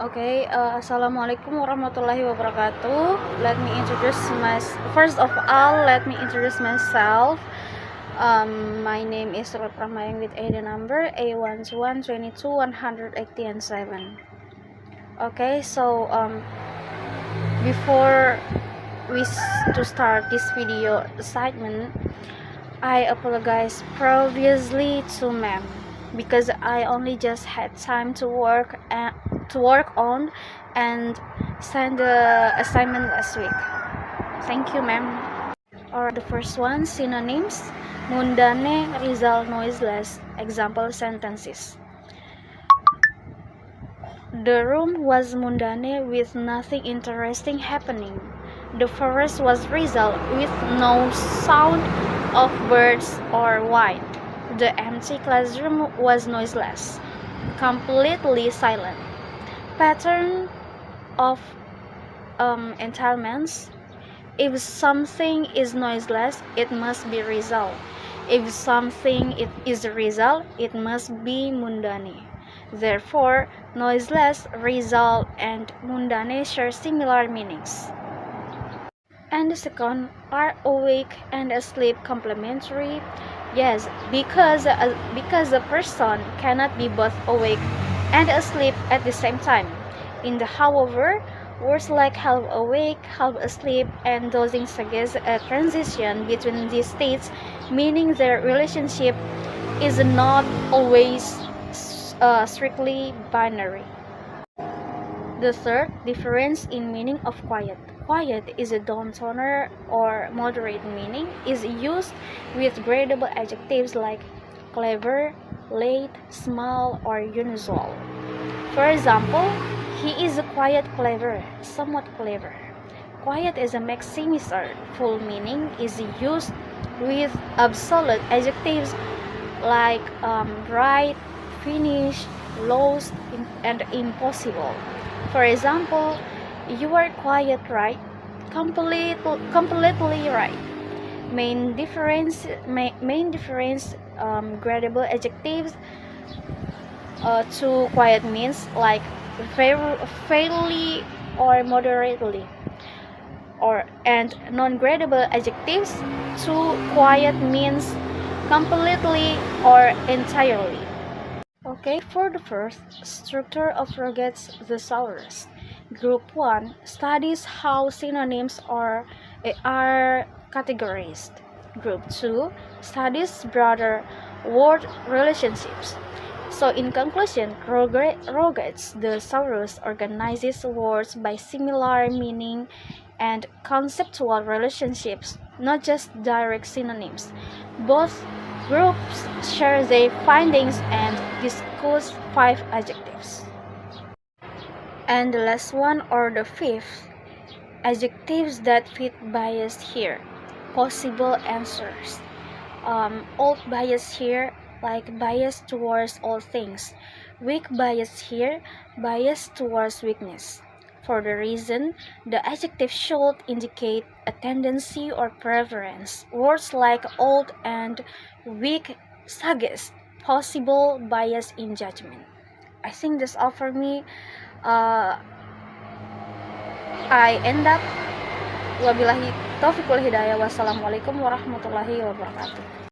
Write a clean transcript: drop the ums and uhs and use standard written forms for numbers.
Assalamualaikum warahmatullahi wabarakatuh. First of all, let me introduce myself. My name is Ruth Pra Mayang with ID number A12122187. Before to start this video segment, I apologize previously to ma'am because I only just had time to work on and send the assignment last week. Thank you, ma'am. The first one, synonyms: mundane, result, noiseless. Example sentences: the room was mundane with nothing interesting happening. The forest was result with no sound of birds or wind. The empty classroom was noiseless, completely silent. Pattern of entailments: if something is noiseless, it must be result. If something is result, it must be mundane. Therefore, noiseless, result, and mundane share similar meanings. And the second, are awake and asleep complementary? Yes, because a person cannot be both awake and asleep at the same time. However, words like half awake, half asleep, and dozing suggest a transition between these states, meaning their relationship is not always strictly binary. The third difference in meaning of quiet. Quiet is a downtoner or moderate meaning, is used with gradable adjectives like clever, late, small, or unusual. For example, he is a quiet clever, somewhat clever. Quiet as a maximism, full meaning, is used with absolute adjectives like right, finish, lost, and impossible. For example, you are quiet, right? Completely right. Main difference, gradable adjectives to quiet means like fairly or moderately, and non-gradable adjectives to quiet means completely or entirely. For the first, structure of rougets thesaurus. Group 1 studies how synonyms are categorized. Group 2 studies broader word relationships. So in conclusion, rougets thesaurus organizes words by similar meaning and conceptual relationships, not just direct synonyms. Both groups share their findings and discuss 5 adjectives. And the last one, or the fifth, adjectives that fit bias here. Possible answers. Old bias here, like bias towards all things. Weak bias here, bias towards weakness. For the reason, the adjective should indicate a tendency or preference. Words like old and weak suggest possible bias in judgment. I think that's all for me. I end up. Wabillahi taufiq wal hidayah. Wassalamualaikum warahmatullahi wabarakatuh.